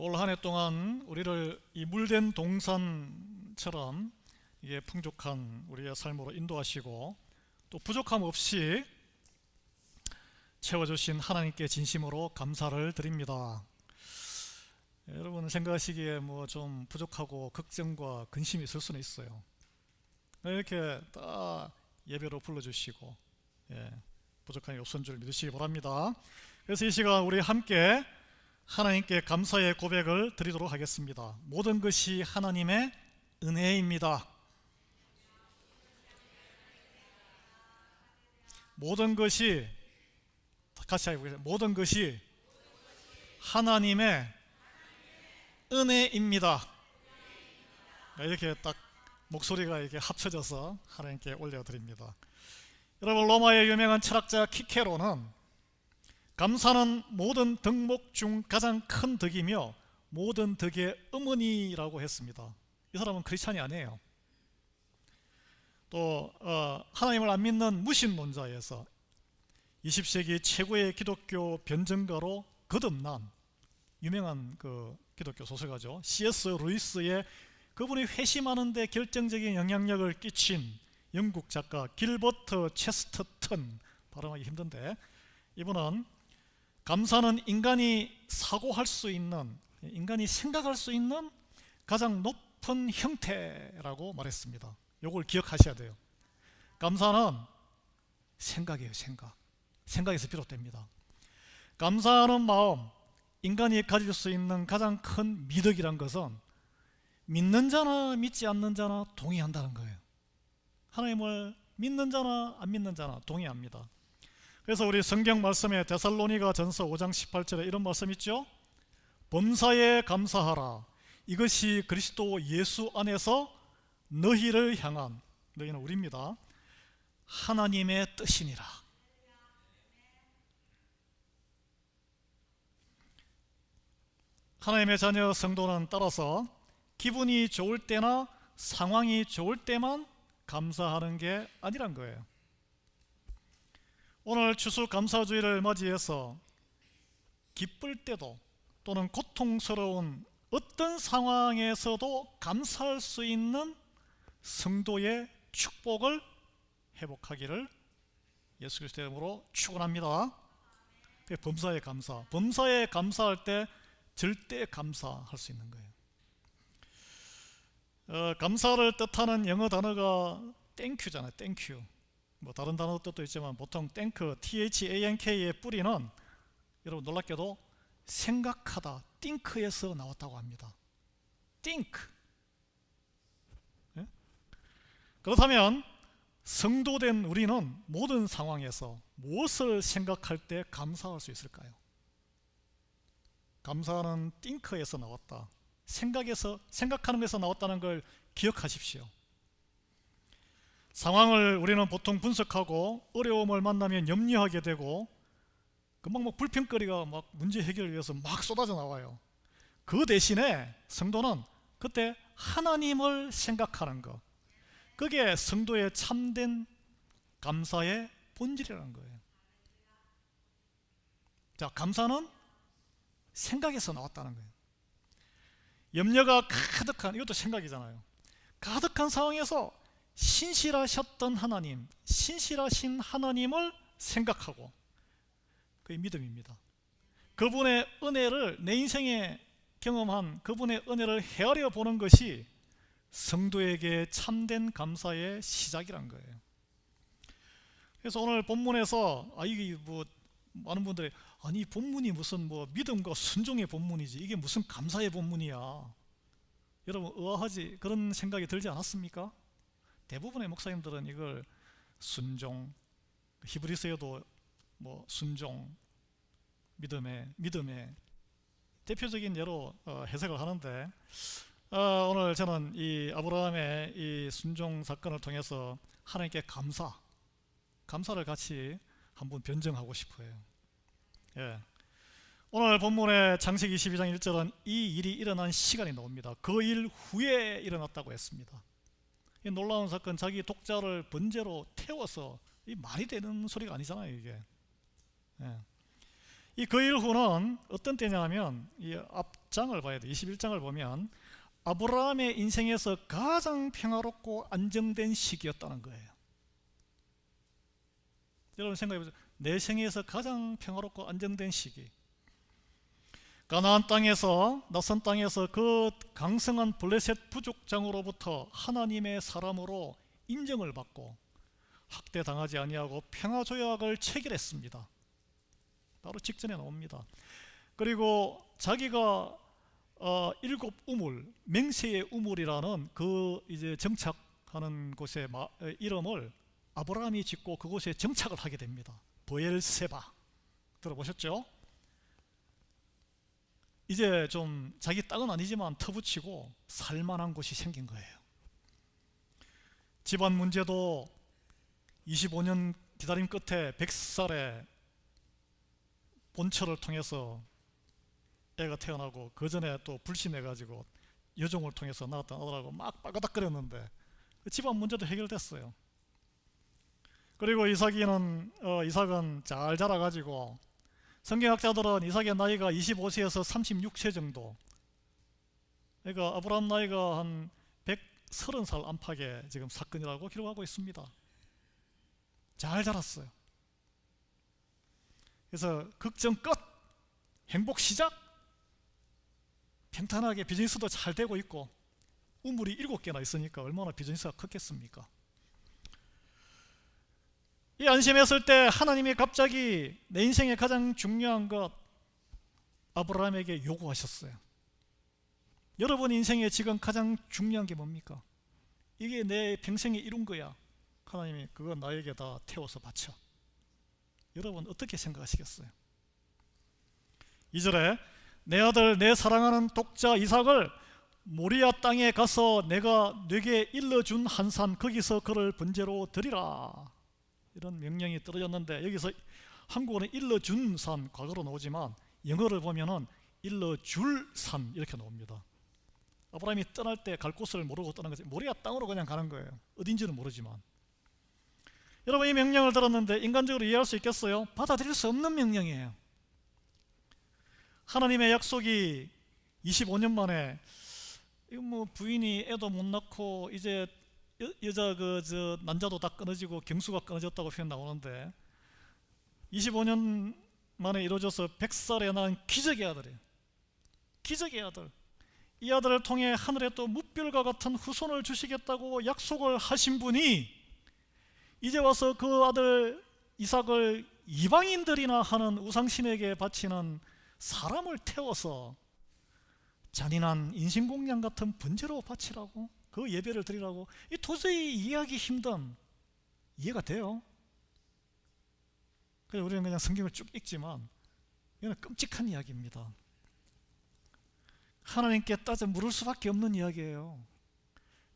올 한 해 동안 우리를 이 물된 동산처럼 이게 풍족한 우리의 삶으로 인도하시고 또 부족함 없이 채워주신 하나님께 진심으로 감사를 드립니다. 여러분 생각하시기에 뭐 좀 부족하고 걱정과 근심이 있을 수는 있어요. 이렇게 딱 예배로 불러주시고 부족한 게 없은 줄 믿으시기 바랍니다. 그래서 이 시간 우리 함께 하나님께 감사의 고백을 드리도록 하겠습니다. 모든 것이 하나님의 은혜입니다. 모든 것이 같이 해보겠습니다. 모든 것이 하나님의 은혜입니다. 이렇게 딱 목소리가 이렇게 합쳐져서 하나님께 올려드립니다. 여러분, 로마의 유명한 철학자 키케로는 감사는 모든 덕목 중 가장 큰 덕이며 모든 덕의 어머니라고 했습니다. 이 사람은 크리스찬이 아니에요. 또 하나님을 안 믿는 무신론자에서 20세기 최고의 기독교 변증가로 거듭난 유명한 그 기독교 소설가죠. C.S. 루이스의 그분이 회심하는 데 결정적인 영향력을 끼친 영국 작가 길버트 체스터턴, 발음하기 힘든데, 이분은 감사는 인간이 사고할 수 있는, 인간이 생각할 수 있는 가장 높은 형태라고 말했습니다. 이걸 기억하셔야 돼요. 감사는 생각이에요. 생각에서 비롯됩니다. 감사하는 마음, 인간이 가질 수 있는 가장 큰 미덕이란 것은 믿는 자나 믿지 않는 자나 동의한다는 거예요. 하나님을 믿는 자나 안 믿는 자나 동의합니다. 그래서 우리 성경 말씀에 데살로니가 전서 5장 18절에 이런 말씀 있죠. 범사에 감사하라. 이것이 그리스도 예수 안에서 너희를 향한, 너희는 우리입니다, 하나님의 뜻이니라. 하나님의 자녀 성도는 따라서 기분이 좋을 때나 상황이 좋을 때만 감사하는 게 아니란 거예요. 오늘 추수감사주의를 맞이해서 기쁠 때도 또는 고통스러운 어떤 상황에서도 감사할 수 있는 성도의 축복을 회복하기를 예수 그리스도의 이름으로 축원합니다. 범사에 감사, 범사에 감사할 때 절대 감사할 수 있는 거예요. 감사를 뜻하는 영어 단어가 땡큐잖아요. 땡큐. 뭐 다른 단어 뜻도 있지만 보통 땡크, THANK의 뿌리는 여러분 놀랍게도 생각하다, think에서 나왔다고 합니다. think. 그렇다면 성도된 우리는 모든 상황에서 무엇을 생각할 때 감사할 수 있을까요? 감사는 think에서 나왔다, 생각하는 것에서 나왔다는 걸 기억하십시오. 상황을 우리는 보통 분석하고 어려움을 만나면 염려하게 되고 금방 막 불평거리가 막 문제 해결을 위해서 막 쏟아져 나와요. 그 대신에 성도는 그때 하나님을 생각하는 것, 그게 성도의 참된 감사의 본질이라는 거예요. 자, 감사는 생각에서 나왔다는 거예요. 염려가 가득한, 이것도 생각이잖아요. 가득한 상황에서 신실하셨던 하나님, 신실하신 하나님을 생각하고, 그게 믿음입니다. 그분의 은혜를, 내 인생에 경험한 그분의 은혜를 헤아려 보는 것이 성도에게 참된 감사의 시작이란 거예요. 그래서 오늘 본문에서 이게 뭐 많은 분들이, 아니 본문이 무슨 뭐 믿음과 순종의 본문이지 이게 무슨 감사의 본문이야, 여러분 의아하지, 그런 생각이 들지 않았습니까? 대부분의 목사님들은 이걸 순종, 히브리서에도 뭐 순종, 믿음의 대표적인 예로 해석을 하는데, 오늘 저는 이 아브라함의 이 순종 사건을 통해서 하나님께 감사를 같이 한번 변증하고 싶어요. 오늘 본문의 창세기 22장 1절은 이 일이 일어난 시간이 나옵니다. 그 일 후에 일어났다고 했습니다. 이 놀라운 사건, 자기 독자를 번제로 태워서, 이 말이 되는 소리가 아니잖아요 이게. 이 그 일 후는 어떤 때냐면 이 21장을 봐야 돼. 21장을 보면 아브라함의 인생에서 가장 평화롭고 안정된 시기였다는 거예요. 여러분 생각해보세요. 내 생에서 가장 평화롭고 안정된 시기. 가나안 땅에서, 낯선 땅에서 그 강성한 블레셋 부족장으로부터 하나님의 사람으로 인정을 받고 학대당하지 아니하고 평화조약을 체결했습니다. 바로 직전에 나옵니다. 그리고 자기가 일곱 우물, 맹세의 우물이라는 그 이제 정착하는 곳의 이름을 아브라함이 짓고 그곳에 정착을 하게 됩니다. 브엘세바 들어보셨죠? 이제 좀 자기 땅은 아니지만 터붙이고 살만한 곳이 생긴 거예요. 집안 문제도 25년 기다림 끝에 100살에 본처를 통해서 애가 태어나고 그 전에 또 불신해가지고 여종을 통해서 낳았던 아들하고 막 빠가닥거렸는데 집안 문제도 해결됐어요. 그리고 이삭은 잘 자라가지고 성경학자들은 이삭의 나이가 25세에서 36세 정도, 그러니까 아브라함 나이가 한 130살 안팎의 지금 사건이라고 기록하고 있습니다. 잘 자랐어요. 그래서 걱정 끝, 행복 시작, 평탄하게 비즈니스도 잘 되고 있고 우물이 7개나 있으니까 얼마나 비즈니스가 컸겠습니까? 이 안심했을 때 하나님이 갑자기 내 인생의 가장 중요한 것 아브라함에게 요구하셨어요. 여러분 인생에 지금 가장 중요한 게 뭡니까? 이게 내 평생에 이룬 거야. 하나님이 그거 나에게 다 태워서 바쳐. 여러분 어떻게 생각하시겠어요? 2절에 내 아들 내 사랑하는 독자 이삭을 모리아 땅에 가서 내가 네게 일러준 한 산 거기서 그를 번제로 드리라, 이런 명령이 떨어졌는데 여기서 한국어는 일러준 산 과거로 나오지만 영어를 보면은 일러줄 산 이렇게 나옵니다. 아브라함이 떠날 때 갈 곳을 모르고 떠난 거지, 모리아 땅으로 그냥 가는 거예요. 어딘지는 모르지만. 여러분 이 명령을 들었는데 인간적으로 이해할 수 있겠어요? 받아들일 수 없는 명령이에요. 하나님의 약속이 25년 만에, 이거 뭐 부인이 애도 못 낳고 이제 여자 난자도 다 끊어지고 경수가 끊어졌다고 표현 나오는데 25년 만에 이루어져서 100살에 낳은 기적의 아들이에요. 기적의 아들. 이 아들을 통해 하늘에 또 무별과 같은 후손을 주시겠다고 약속을 하신 분이 이제 와서 그 아들 이삭을 이방인들이나 하는 우상신에게 바치는 사람을 태워서 잔인한 인신공양 같은 번제로 바치라고, 그 예배를 드리라고, 이 도저히 이해하기 힘든, 이해가 돼요? 그래서 우리는 그냥 성경을 쭉 읽지만 이건 끔찍한 이야기입니다. 하나님께 따져 물을 수밖에 없는 이야기예요.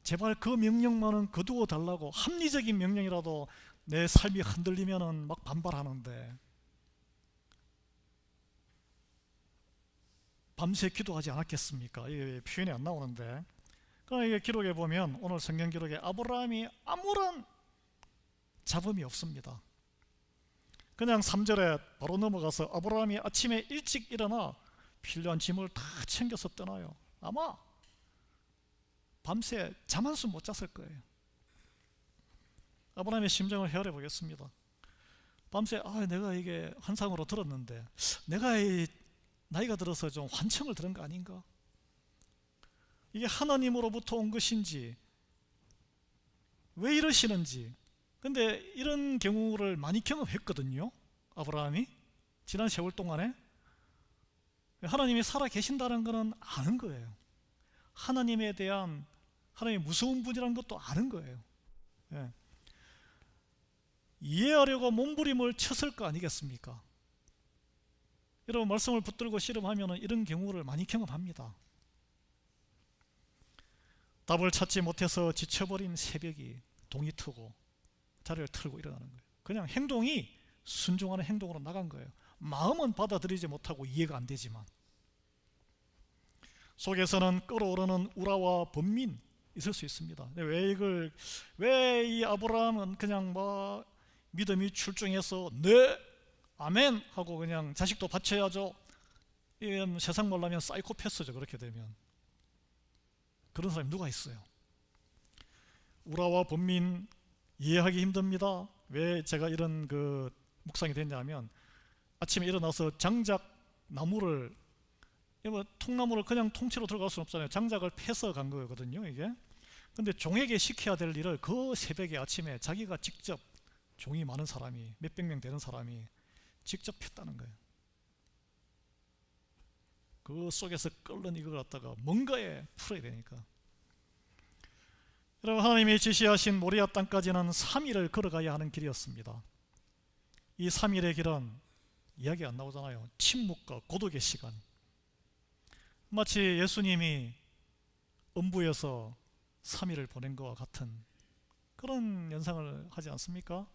제발 그 명령만은 거두어 달라고. 합리적인 명령이라도 내 삶이 흔들리면은 막 반발하는데 밤새 기도하지 않았겠습니까? 이게 표현이 안 나오는데, 그러나 이게 기록에 보면, 오늘 성경 기록에 아브라함이 아무런 잡음이 없습니다. 그냥 3절에 바로 넘어가서 아브라함이 아침에 일찍 일어나 필요한 짐을 다 챙겨서 떠나요. 아마 밤새 잠 한숨 못 잤을 거예요. 아브라함의 심정을 헤아려 보겠습니다. 밤새 내가 이게 환상으로 들었는데 내가 이 나이가 들어서 좀 환청을 들은 거 아닌가? 이게 하나님으로부터 온 것인지, 왜 이러시는지. 근데 이런 경우를 많이 경험했거든요, 아브라함이. 지난 세월 동안에 하나님이 살아 계신다는 것은 아는 거예요. 하나님에 대한, 하나님이 무서운 분이라는 것도 아는 거예요. 예. 이해하려고 몸부림을 쳤을 거 아니겠습니까? 여러분 말씀을 붙들고 씨름하면 이런 경우를 많이 경험합니다. 답을 찾지 못해서 지쳐버린 새벽이 동이 트고 자리를 틀고 일어나는 거예요. 그냥 행동이 순종하는 행동으로 나간 거예요. 마음은 받아들이지 못하고 이해가 안 되지만 속에서는 끓어오르는 우라와 번민 있을 수 있습니다. 왜 이 아브라함은 그냥 믿음이 출중해서 네 아멘 하고 그냥 자식도 바쳐야죠, 이건 세상 말로 하면 사이코패스죠. 그렇게 되면. 그런 사람이 누가 있어요? 우라와 번민 이해하기 힘듭니다. 왜 제가 이런 그 묵상이 됐냐면, 아침에 일어나서 장작 나무를, 뭐 통나무를 그냥 통째로 들어갈 수는 없잖아요. 장작을 패서 간 거거든요, 이게. 근데 종에게 시켜야 될 일을 그 새벽에 아침에 자기가 직접, 종이 많은 사람이, 몇백 명 되는 사람이 직접 했다는 거예요. 그 속에서 끓는 이걸 갖다가 뭔가에 풀어야 되니까. 여러분, 하나님이 지시하신 모리아 땅까지는 3일을 걸어가야 하는 길이었습니다. 이 3일의 길은 이야기 안 나오잖아요. 침묵과 고독의 시간. 마치 예수님이 음부에서 3일을 보낸 것과 같은 그런 연상을 하지 않습니까?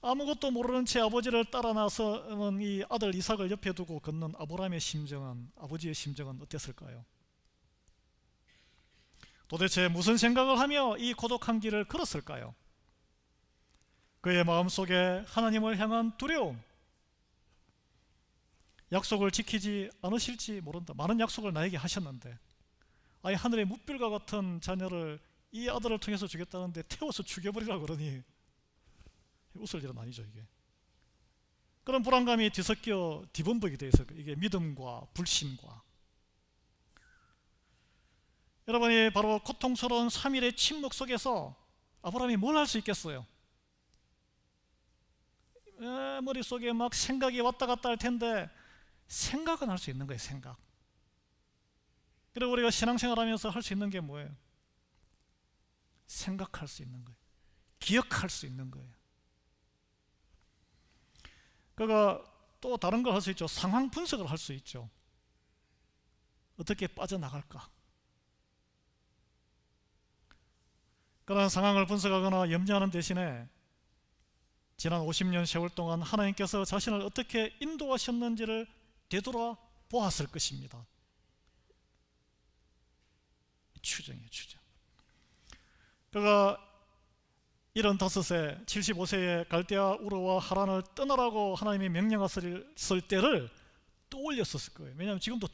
아무것도 모르는 채 아버지를 따라 나서는 이 아들 이삭을 옆에 두고 걷는 아브라함의 심정은, 아버지의 심정은 어땠을까요? 도대체 무슨 생각을 하며 이 고독한 길을 걸었을까요? 그의 마음속에 하나님을 향한 두려움, 약속을 지키지 않으실지 모른다. 많은 약속을 나에게 하셨는데, 아예 하늘의 뭇별과 같은 자녀를 이 아들을 통해서 주겠다는데 태워서 죽여버리라 그러니 웃을 일은 아니죠, 이게. 그런 불안감이 뒤섞여 뒤범벅이 되어 있어요. 이게 믿음과 불신과. 여러분이 바로 고통스러운 3일의 침묵 속에서 아브라함이 뭘 할 수 있겠어요? 머릿속에 막 생각이 왔다 갔다 할 텐데 생각은 할 수 있는 거예요, 생각. 그리고 우리가 신앙생활하면서 할 수 있는 게 뭐예요? 생각할 수 있는 거예요. 기억할 수 있는 거예요. 그가 또 다른 걸 할 수 있죠. 상황 분석을 할 수 있죠. 어떻게 빠져나갈까? 그런 상황을 분석하거나 염려하는 대신에 지난 50년 세월 동안 하나님께서 자신을 어떻게 인도하셨는지를 되돌아보았을 것입니다. 추정이에요, 추정. 그가 75세, 75세에 갈대아 우르와 하란을 떠나라고 하나님이 명령하셨을 때를 떠올렸었을 거예요. 왜냐하면 지금도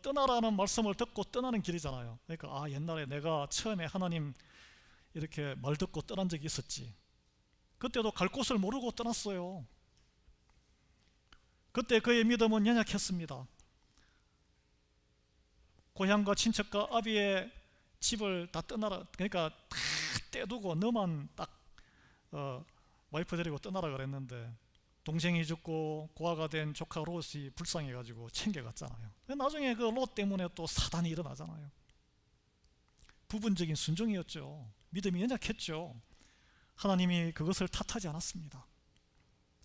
떠나라는 말씀을 듣고 떠나는 길이잖아요. 그러니까 옛날에 내가 처음에 하나님 이렇게 말 듣고 떠난 적이 있었지. 그때도 갈 곳을 모르고 떠났어요. 그때 그의 믿음은 연약했습니다. 고향과 친척과 아비의 집을 다 떠나라, 그러니까 다 떼두고 너만 딱 와이프 데리고 떠나라 그랬는데 동생이 죽고 고아가 된 조카 롯이 불쌍해가지고 챙겨갔잖아요. 나중에 그 롯 때문에 또 사단이 일어나잖아요. 부분적인 순종이었죠. 믿음이 연약했죠. 하나님이 그것을 탓하지 않았습니다.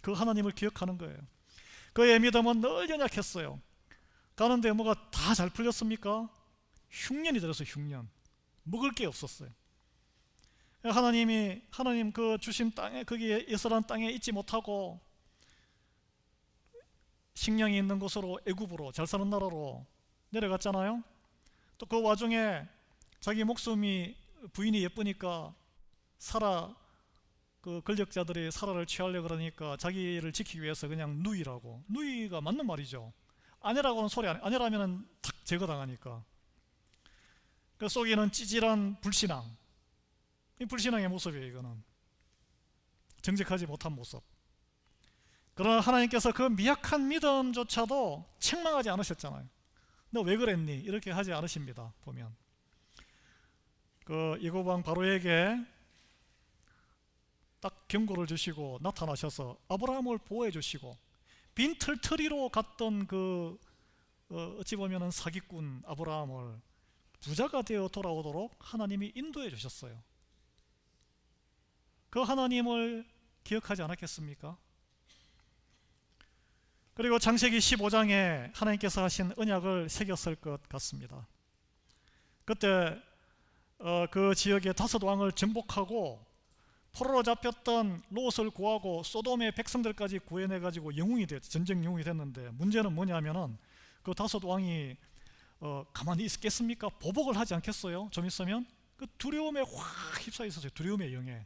그 하나님을 기억하는 거예요. 그의 믿음은 늘 연약했어요. 가는데 뭐가 다 잘 풀렸습니까? 흉년이 들어서 흉년. 먹을 게 없었어요. 하나님 그 주신 땅에, 거기에 예스라는 땅에 있지 못하고 식량이 있는 곳으로, 애굽으로, 잘 사는 나라로 내려갔잖아요. 또 그 와중에 자기 목숨이, 부인이 예쁘니까 사라, 그 권력자들이 사라를 취하려고 그러니까 자기를 지키기 위해서 그냥 누이라고. 누이가 맞는 말이죠. 아내라고는 소리 안 해. 아내라면은 탁 제거당하니까. 그 속에는 찌질한 불신앙. 이 불신앙의 모습이에요, 이거는. 정직하지 못한 모습. 그러나 하나님께서 그 미약한 믿음조차도 책망하지 않으셨잖아요. 너 왜 그랬니? 이렇게 하지 않으십니다, 보면. 그 이고방 바로에게 딱 경고를 주시고 나타나셔서 아브라함을 보호해 주시고, 빈털터리로 갔던 그 어찌 보면은 사기꾼 아브라함을 부자가 되어 돌아오도록 하나님이 인도해 주셨어요. 그 하나님을 기억하지 않았겠습니까? 그리고 창세기 15장에 하나님께서 하신 언약을 새겼을 것 같습니다. 그때 그 지역의 5왕을 정복하고 포로로 잡혔던 롯을 구하고 소돔의 백성들까지 구해내가지고 영웅이 됐죠. 전쟁 영웅이 됐는데, 문제는 뭐냐면은 그 5왕이 가만히 있겠습니까? 보복을 하지 않겠어요? 좀 있으면 그 두려움에 확 휩싸여 있었어요. 두려움의 영에.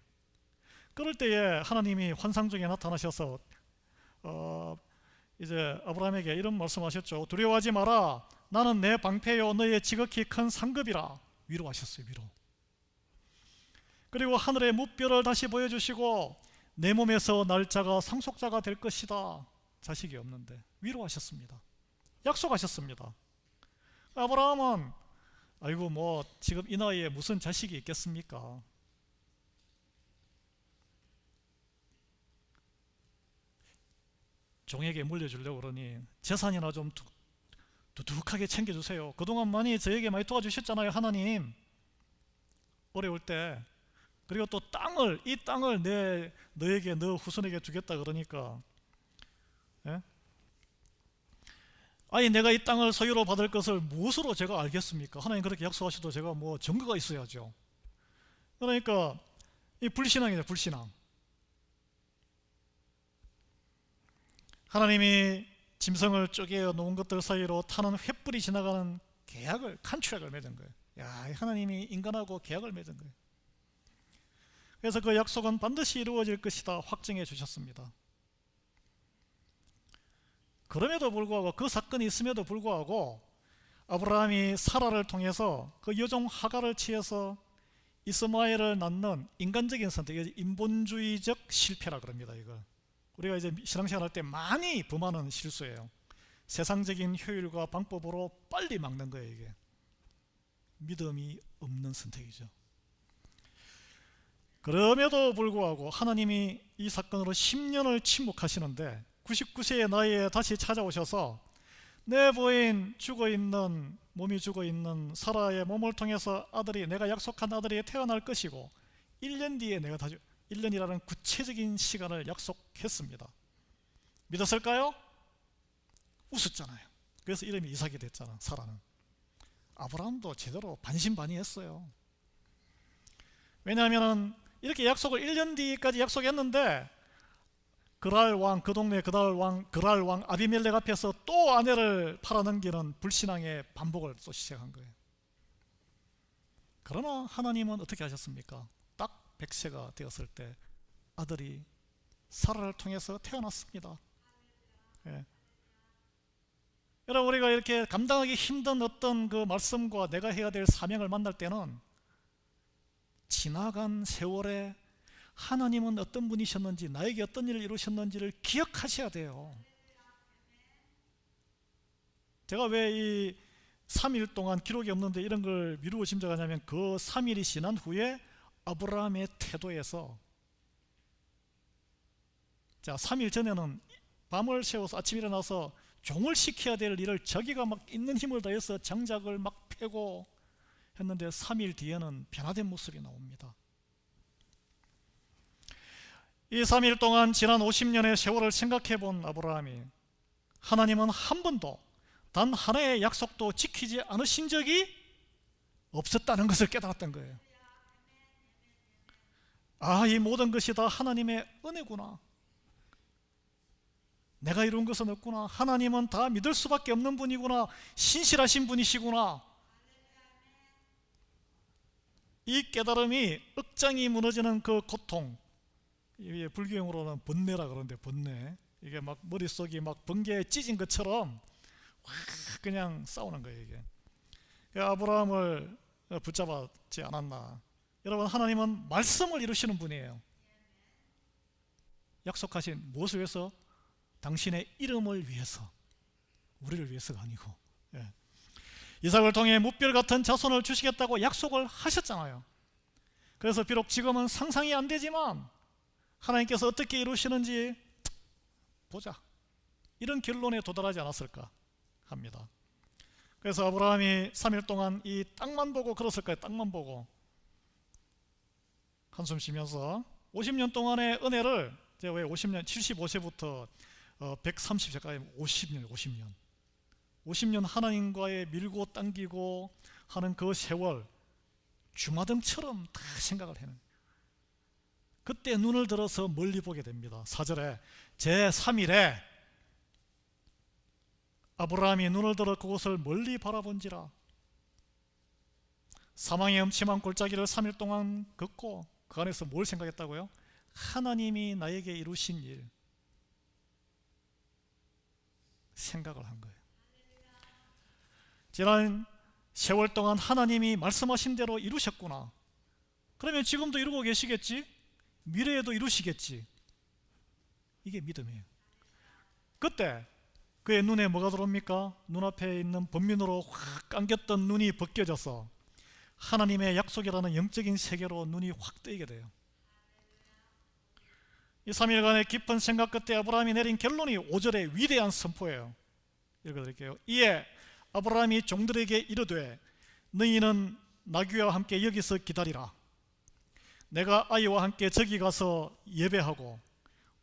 그럴 때에 하나님이 환상 중에 나타나셔서 이제 아브라함에게 이런 말씀하셨죠. 두려워하지 마라. 나는 내 방패요 너의 지극히 큰 상급이라. 위로하셨어요. 위로. 그리고 하늘의 무뼈를 다시 보여주시고 내 몸에서 날짜가 상속자가 될 것이다. 자식이 없는데 위로하셨습니다. 약속하셨습니다. 아브라함은 아이고 뭐 지금 이 나이에 무슨 자식이 있겠습니까? 종에게 물려주려고 그러니 재산이나 좀 두둑하게 챙겨주세요. 그동안 많이 저에게 많이 도와주셨잖아요. 하나님 어려울 때. 그리고 또 이 땅을 너에게 너 후손에게 주겠다 그러니까 예? 아니 내가 이 땅을 소유로 받을 것을 무엇으로 제가 알겠습니까? 하나님 그렇게 약속하셔도 제가 뭐 증거가 있어야죠. 그러니까 이 불신앙이죠. 불신앙. 하나님이 짐승을 쪼개어 놓은 것들 사이로 타는 횃불이 지나가는 컨트랙을 맺은 거예요. 야, 하나님이 인간하고 계약을 맺은 거예요. 그래서 그 약속은 반드시 이루어질 것이다 확증해 주셨습니다. 그럼에도 불구하고 그 사건이 있음에도 불구하고 아브라함이 사라를 통해서 그 여종 하갈을 취해서 이스마엘을 낳는 인간적인 선택, 인본주의적 실패라 그럽니다. 이걸 우리가 이제 신앙생활 할 때 많이 범하는 실수예요. 세상적인 효율과 방법으로 빨리 막는 거예요. 이게 믿음이 없는 선택이죠. 그럼에도 불구하고 하나님이 이 사건으로 10년을 침묵하시는데 99세의 나이에 다시 찾아오셔서 내 부인 몸이 죽어있는 사라의 몸을 통해서 내가 약속한 아들이 태어날 것이고 1년 뒤에 1년이라는 구체적인 시간을 약속했습니다. 믿었을까요? 웃었잖아요. 그래서 이름이 이삭이 됐잖아. 사라는. 아브라함도 제대로 반신반의했어요. 왜냐하면 이렇게 약속을 1년 뒤까지 약속했는데 그 동네 그랄 왕 아비멜렉 앞에서 또 아내를 팔아넘기는 불신앙의 반복을 또 시작한 거예요. 그러나 하나님은 어떻게 하셨습니까? 딱 100세가 되었을 때 아들이 사라를 통해서 태어났습니다. 예. 여러분 우리가 이렇게 감당하기 힘든 어떤 그 말씀과 내가 해야 될 사명을 만날 때는 지나간 세월에 하나님은 어떤 분이셨는지 나에게 어떤 일을 이루셨는지를 기억하셔야 돼요. 제가 왜 이 3일 동안 기록이 없는데 이런 걸 미루고 짐작하냐면 그 3일이 지난 후에 아브라함의 태도에서 3일 전에는 밤을 새워서 아침 일어나서 종을 시켜야 될 일을 자기가 막 있는 힘을 다해서 장작을 막 패고 했는데 3일 뒤에는 변화된 모습이 나옵니다. 이 3일 동안 지난 50년의 세월을 생각해 본 아브라함이 하나님은 한 번도 단 하나의 약속도 지키지 않으신 적이 없었다는 것을 깨달았던 거예요. 이 모든 것이 다 하나님의 은혜구나. 내가 이룬 것은 없구나. 하나님은 다 믿을 수밖에 없는 분이구나. 신실하신 분이시구나. 이 깨달음이 억장이 무너지는 그 고통, 불교용어로는 번뇌라 그러는데 번뇌, 이게 막 머릿속이 막 번개에 찢은 것처럼 확 그냥 싸우는 거예요. 이게 아브라함을 붙잡았지 않았나. 여러분 하나님은 말씀을 이루시는 분이에요. 약속하신 무엇을 위해서? 당신의 이름을 위해서, 우리를 위해서가 아니고. 이삭을 통해 무별 같은 자손을 주시겠다고 약속을 하셨잖아요. 그래서 비록 지금은 상상이 안 되지만 하나님께서 어떻게 이루시는지 보자, 이런 결론에 도달하지 않았을까 합니다. 그래서 아브라함이 3일 동안 이 땅만 보고 걸었을 거예요. 땅만 보고 한숨 쉬면서 50년 동안의 은혜를, 제가 왜 50년, 75세부터 130세까지 50년 하나님과의 밀고 당기고 하는 그 세월 주마등처럼 다 생각을 해는, 그때 눈을 들어서 멀리 보게 됩니다. 4절에 제3일에 아브라함이 눈을 들어 그곳을 멀리 바라본지라. 사망의 음침한 골짜기를 3일 동안 걷고 그 안에서 뭘 생각했다고요? 하나님이 나에게 이루신 일, 생각을 한 거예요. 지난 세월 동안 하나님이 말씀하신 대로 이루셨구나. 그러면 지금도 이루고 계시겠지? 미래에도 이루시겠지. 이게 믿음이에요. 그때 그의 눈에 뭐가 들어옵니까? 눈앞에 있는 번민으로 확 감겼던 눈이 벗겨져서 하나님의 약속이라는 영적인 세계로 눈이 확 뜨이게 돼요. 이 3일간의 깊은 생각 끝에 아브라함이 내린 결론이 5절의 위대한 선포예요. 읽어드릴게요. 이에 아브라함이 종들에게 이르되 너희는 나귀와 함께 여기서 기다리라. 내가 아이와 함께 저기 가서 예배하고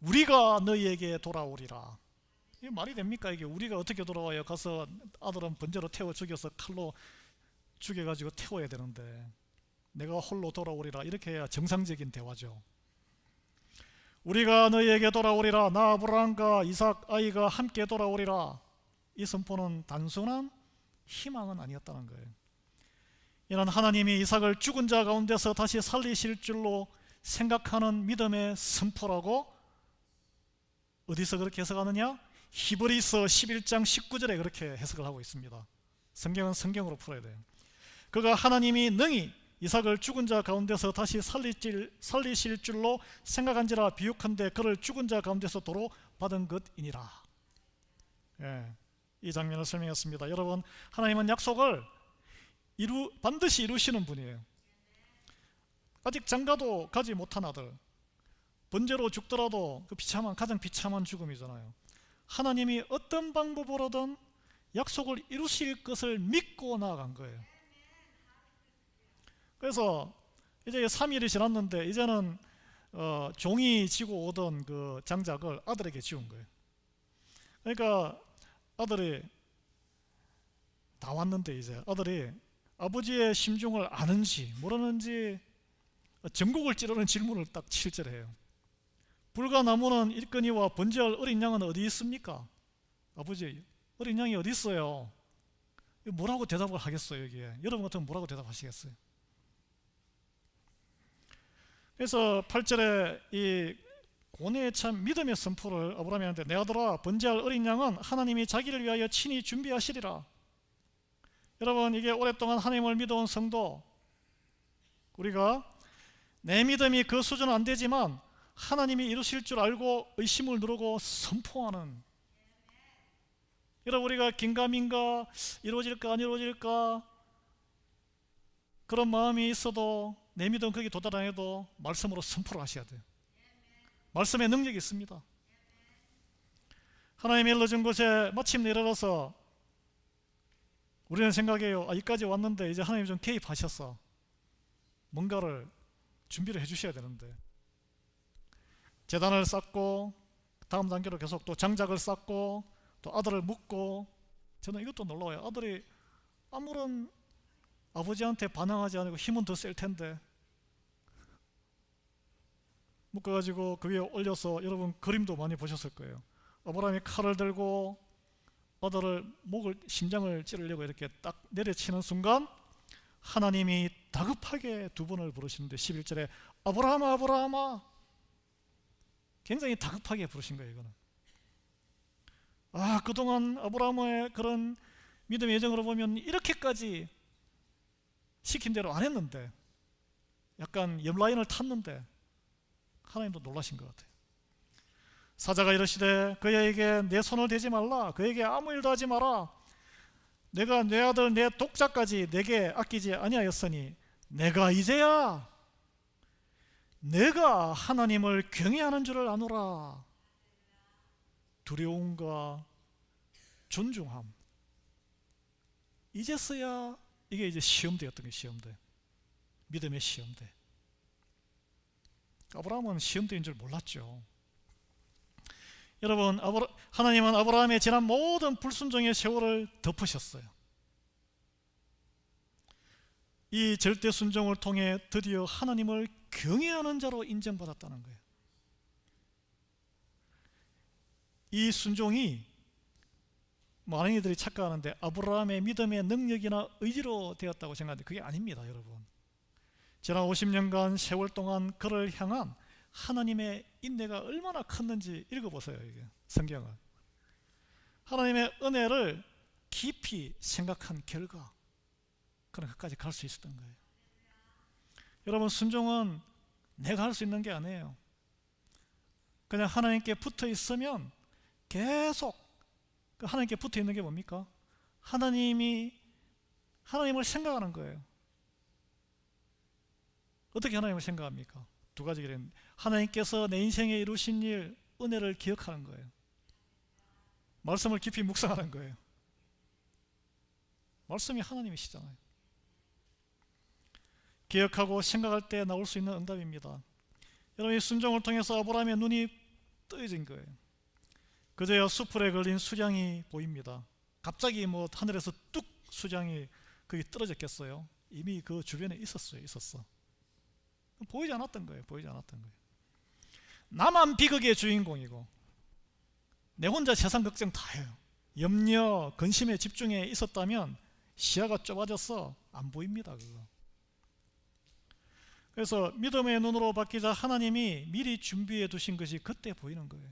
우리가 너희에게 돌아오리라. 이게 말이 됩니까? 이게 우리가 어떻게 돌아와요? 가서 아들은 번제로 태워 죽여서 칼로 죽여가지고 태워야 되는데 내가 홀로 돌아오리라. 이렇게 해야 정상적인 대화죠. 우리가 너희에게 돌아오리라. 나 아브라함과 이삭 아이가 함께 돌아오리라. 이 선포는 단순한 희망은 아니었다는 거예요. 이는 하나님이 이삭을 죽은 자 가운데서 다시 살리실 줄로 생각하는 믿음의 선포라고 어디서 그렇게 해석하느냐? 히브리서 11장 19절에 그렇게 해석을 하고 있습니다. 성경은 성경으로 풀어야 돼요. 그가 하나님이 능히 이삭을 죽은 자 가운데서 다시 살리실 줄로 생각한지라 비유컨대 그를 죽은 자 가운데서 도로 받은 것이니라. 예, 이 장면을 설명했습니다. 여러분, 하나님은 약속을 반드시 이루시는 분이에요. 아직 장가도 가지 못한 아들, 번제로 죽더라도 그 가장 비참한 죽음이잖아요. 하나님이 어떤 방법으로든 약속을 이루실 것을 믿고 나아간 거예요. 그래서 이제 3일이 지났는데 이제는 종이 지고 오던 그 장작을 아들에게 지운 거예요. 그러니까 아들이 다 왔는데 이제 아들이 아버지의 심중을 아는지 모르는지 전곡을 찌르는 질문을 딱 7절에 해요. 불과 나무는 있거니와 번제할 어린 양은 어디 있습니까? 아버지, 어린 양이 어디 있어요? 뭐라고 대답을 하겠어요? 여기에 여러분 같으면 뭐라고 대답하시겠어요? 그래서 8절에 이 고뇌의 참 믿음의 선포를 아브라함이 하는데 내 아들아 번제할 어린 양은 하나님이 자기를 위하여 친히 준비하시리라. 여러분, 이게 오랫동안 하나님을 믿어온 성도, 우리가 내 믿음이 그 수준은 안 되지만 하나님이 이루실 줄 알고 의심을 누르고 선포하는, 여러분, 우리가 긴가민가 이루어질까 안 이루어질까 그런 마음이 있어도 내 믿음 거기 도달 안 해도 말씀으로 선포를 하셔야 돼요. 말씀의 능력이 있습니다. 하나님이 일러준 곳에 마침내 이르러서 우리는 생각해요. 이까지 왔는데 이제 하나님 좀 개입하셔서 뭔가를 준비를 해주셔야 되는데, 제단을 쌓고 다음 단계로 계속 또 장작을 쌓고 또 아들을 묻고, 저는 이것도 놀라워요. 아들이 아무런 아버지한테 반항하지 않고 힘은 더 셀 텐데 묶어가지고 그 위에 올려서, 여러분 그림도 많이 보셨을 거예요. 아브라함이 칼을 들고 아들을 심장을 찌르려고 이렇게 딱 내려치는 순간 하나님이 다급하게 두 번을 부르시는데 11절에 아브라함아 아브라함아, 굉장히 다급하게 부르신 거예요. 이거는 그동안 아브라함의 그런 믿음의 여정으로 보면 이렇게까지 시킨 대로 안 했는데, 약간 옆라인을 탔는데 하나님도 놀라신 것 같아요. 사자가 이르시되 그에게 내 손을 대지 말라, 그에게 아무 일도 하지 마라. 내가 내 아들 내 독자까지 내게 아끼지 아니하였으니 내가 이제야 내가 하나님을 경외하는 줄을 아노라. 두려움과 존중함, 이제서야 이게 이제 시험대였던 게 시험대, 믿음의 시험대. 아브라함은 시험대인 줄 몰랐죠. 여러분, 하나님은 아브라함의 지난 모든 불순종의 세월을 덮으셨어요. 이 절대 순종을 통해 드디어 하나님을 경외하는 자로 인정받았다는 거예요. 이 순종이 많은 이들이 착각하는데 아브라함의 믿음의 능력이나 의지로 되었다고 생각하는데 그게 아닙니다. 여러분, 지난 50년간 세월 동안 그를 향한 하나님의 인내가 얼마나 컸는지 읽어보세요. 이게 성경을. 하나님의 은혜를 깊이 생각한 결과 그런 것까지 갈 수 있었던 거예요. 여러분, 순종은 내가 할 수 있는 게 아니에요. 그냥 하나님께 붙어 있으면 계속 하나님께 붙어 있는 게 뭡니까? 하나님을 생각하는 거예요. 어떻게 하나님을 생각합니까? 두 가지 그랬는데, 하나님께서 내 인생에 이루신 일, 은혜를 기억하는 거예요. 말씀을 깊이 묵상하는 거예요. 말씀이 하나님이시잖아요. 기억하고 생각할 때 나올 수 있는 응답입니다. 여러분, 이 순종을 통해서 아브라함의 눈이 뜨여진 거예요. 그제야 수풀에 걸린 수량이 보입니다. 갑자기 하늘에서 뚝 수량이 거기 떨어졌겠어요? 이미 그 주변에 있었어. 보이지 않았던 거예요. 나만 비극의 주인공이고 내 혼자 세상 걱정 다 해요. 염려, 근심에 집중해 있었다면 시야가 좁아져서 안 보입니다. 그거. 그래서 믿음의 눈으로 바뀌자 하나님이 미리 준비해 두신 것이 그때 보이는 거예요.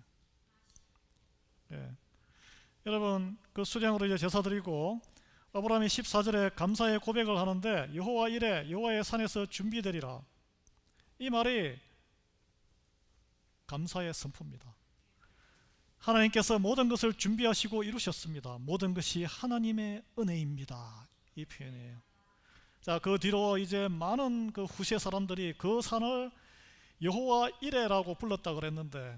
예. 여러분, 그 수량으로 이제 제사 드리고 아브라함이 14절에 감사의 고백을 하는데, 여호와 이래 여호와의 산에서 준비되리라. 이 말이 감사의 선포입니다. 하나님께서 모든 것을 준비하시고 이루셨습니다. 모든 것이 하나님의 은혜입니다. 이 표현이에요. 자, 그 뒤로 이제 많은 그 후세 사람들이 그 산을 여호와 이레라고 불렀다 그랬는데,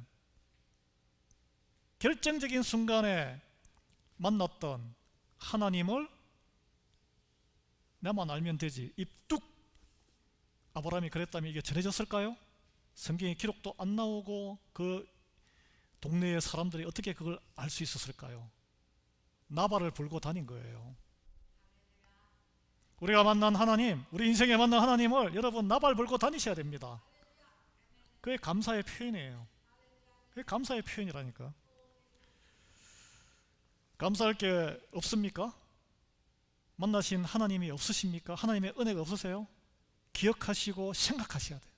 결정적인 순간에 만났던 하나님을 나만 알면 되지, 입뚝 아브라함이 그랬다면 이게 전해졌을까요? 성경에 기록도 안 나오고 그 동네의 사람들이 어떻게 그걸 알 수 있었을까요? 나발을 불고 다닌 거예요. 우리가 만난 하나님, 우리 인생에 만난 하나님을 여러분 나발 불고 다니셔야 됩니다. 그게 감사의 표현이에요. 그게 감사의 표현이라니까. 감사할 게 없습니까? 만나신 하나님이 없으십니까? 하나님의 은혜가 없으세요? 기억하시고 생각하셔야 돼요.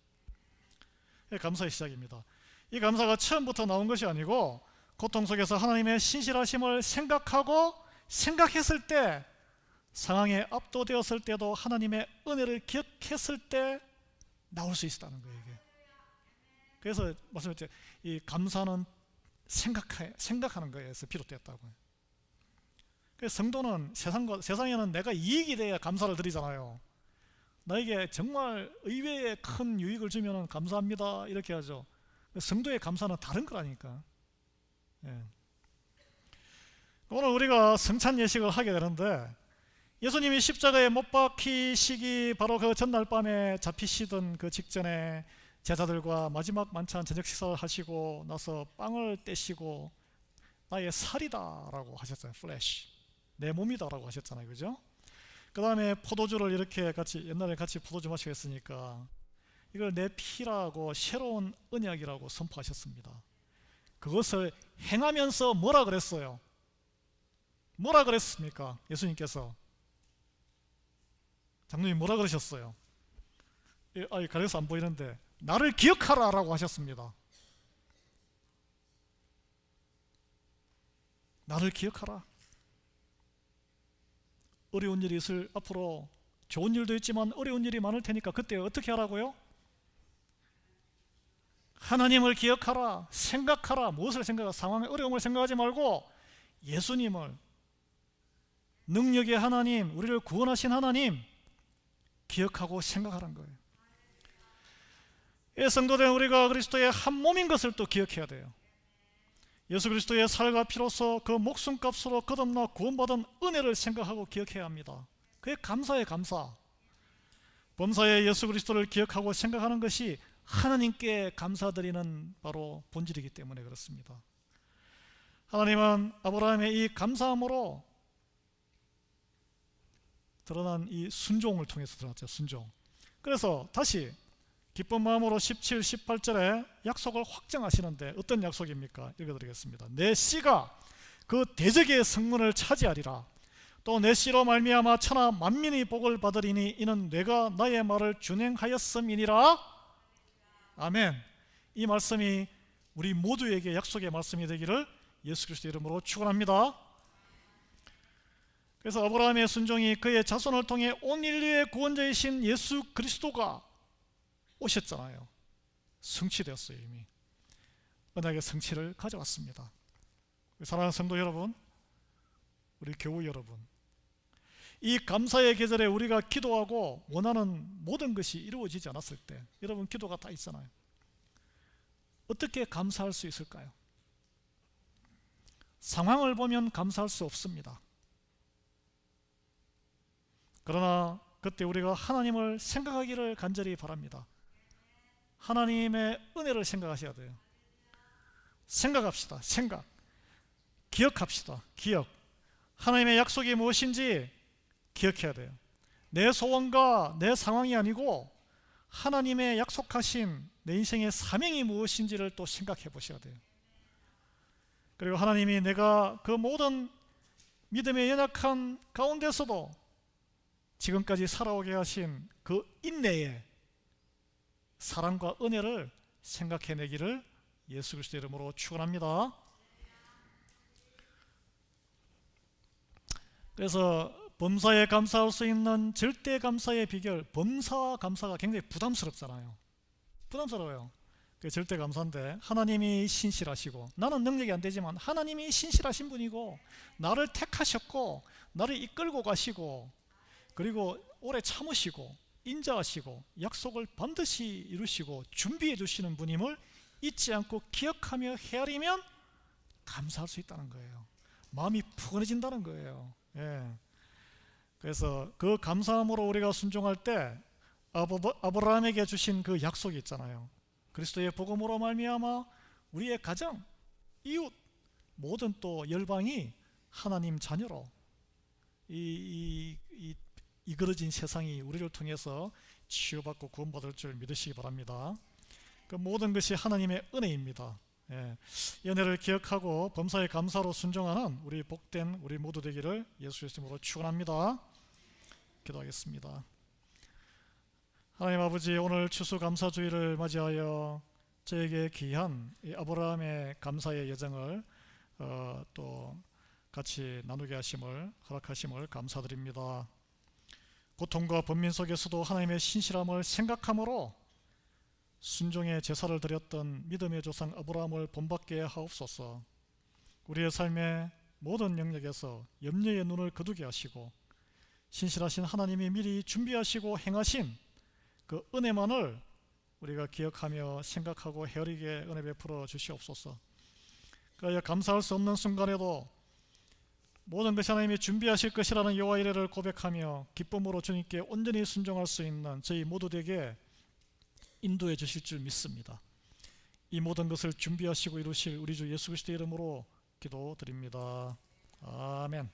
그게 감사의 시작입니다. 이 감사가 처음부터 나온 것이 아니고 고통 속에서 하나님의 신실하심을 생각하고 생각했을 때, 상황에 압도되었을 때도 하나님의 은혜를 기억했을 때 나올 수 있다는 거예요. 이게. 그래서 말씀드렸죠. 이 감사는 생각하는 거에서 비롯되었다고요. 그래서 성도는 세상에는 내가 이익이 돼야 감사를 드리잖아요. 나에게 정말 의외의 큰 유익을 주면 감사합니다 이렇게 하죠. 성도의 감사는 다른 거라니까. 예. 오늘 우리가 성찬 예식을 하게 되는데, 예수님이 십자가에 못 박히시기 바로 그 전날 밤에 잡히시던 그 직전에 제자들과 마지막 만찬 저녁 식사를 하시고 나서 빵을 떼시고 나의 살이다 라고 하셨잖아요. 플래시, 내 몸이다 라고 하셨잖아요. 그죠? 그 다음에 포도주를 이렇게 옛날에 같이 포도주 마시고 했으니까 이걸 내 피라고 새로운 언약이라고 선포하셨습니다. 그것을 행하면서 뭐라 그랬어요? 뭐라 그랬습니까? 예수님께서 장로님 뭐라 그러셨어요? 가려서 안 보이는데 나를 기억하라 라고 하셨습니다. 나를 기억하라. 어려운 일이 있을, 앞으로 좋은 일도 있지만 어려운 일이 많을 테니까 그때 어떻게 하라고요? 하나님을 기억하라, 생각하라. 무엇을 생각하라? 상황의 어려움을 생각하지 말고 예수님을, 능력의 하나님, 우리를 구원하신 하나님 기억하고 생각하라는 거예요. 성도된 우리가 그리스도의 한 몸인 것을 또 기억해야 돼요. 예수 그리스도의 살과 피로서 그 목숨값으로 거듭나 구원받은 은혜를 생각하고 기억해야 합니다. 그게 감사의 감사. 범사의 예수 그리스도를 기억하고 생각하는 것이 하나님께 감사드리는 바로 본질이기 때문에 그렇습니다. 하나님은 아브라함의 이 감사함으로 드러난 이 순종을 통해서 드러났죠. 순종. 그래서 다시 기쁜 마음으로 17, 18절에 약속을 확정하시는데 어떤 약속입니까? 읽어드리겠습니다. 내 씨가 그 대적의 성문을 차지하리라. 또 내 씨로 말미암아 천하 만민이 복을 받으리니 이는 내가 나의 말을 준행하였음이니라. 아멘. 이 말씀이 우리 모두에게 약속의 말씀이 되기를 예수 그리스도 이름으로 축원합니다. 그래서 아브라함의 순종이 그의 자손을 통해 온 인류의 구원자이신 예수 그리스도가 오셨잖아요. 성취되었어요. 이미 언약의 성취를 가져왔습니다. 사랑하는 성도 여러분, 우리 교우 여러분, 이 감사의 계절에 우리가 기도하고 원하는 모든 것이 이루어지지 않았을 때, 여러분 기도가 다 있잖아요. 어떻게 감사할 수 있을까요? 상황을 보면 감사할 수 없습니다. 그러나 그때 우리가 하나님을 생각하기를 간절히 바랍니다. 하나님의 은혜를 생각하셔야 돼요. 생각합시다. 기억합시다. 하나님의 약속이 무엇인지 기억해야 돼요. 내 소원과 내 상황이 아니고 하나님의 약속하신 내 인생의 사명이 무엇인지를 또 생각해 보셔야 돼요. 그리고 하나님이 내가 그 모든 믿음의 연약한 가운데서도 지금까지 살아오게 하신 그 인내의 사랑과 은혜를 생각해내기를 예수 그리스도 이름으로 축원합니다. 그래서 범사에 감사할 수 있는 절대 감사의 비결, 범사와 감사가 굉장히 부담스럽잖아요. 부담스러워요. 그 절대 감사인데, 하나님이 신실하시고, 나는 능력이 안 되지만 하나님이 신실하신 분이고 나를 택하셨고 나를 이끌고 가시고, 그리고 오래 참으시고 인자하시고 약속을 반드시 이루시고 준비해 주시는 분임을 잊지 않고 기억하며 헤아리면 감사할 수 있다는 거예요. 마음이 푸근해진다는 거예요. 예. 그래서 그 감사함으로 우리가 순종할 때 아브라함에게 주신 그 약속이 있잖아요. 그리스도의 복음으로 말미암아 우리의 가정, 이웃, 모든 또 열방이 하나님 자녀로 이그러진 세상이 우리를 통해서 치유받고 구원받을 줄 믿으시기 바랍니다. 그 모든 것이 하나님의 은혜입니다. 예. 은혜를 기억하고 범사의 감사로 순종하는 우리 복된 우리 모두 되기를 예수 이름으로 축원합니다. 기도하겠습니다. 하나님 아버지, 오늘 추수감사주의를 맞이하여 저에게 귀한 이 아브라함의 감사의 여정을 또 같이 나누게 하심을 허락하심을 감사드립니다. 고통과 번민 속에서도 하나님의 신실함을 생각함으로 순종의 제사를 드렸던 믿음의 조상 아브라함을 본받게 하옵소서. 우리의 삶의 모든 영역에서 염려의 눈을 거두게 하시고 신실하신 하나님이 미리 준비하시고 행하신 그 은혜만을 우리가 기억하며 생각하고 헤아리게 은혜 베풀어 주시옵소서. 그러여 감사할 수 없는 순간에도 모든 것이 하나님이 준비하실 것이라는 여호와 이레를 고백하며 기쁨으로 주님께 온전히 순종할 수 있는 저희 모두에게 인도해 주실 줄 믿습니다. 이 모든 것을 준비하시고 이루실 우리 주 예수 그리스도의 이름으로 기도드립니다. 아멘.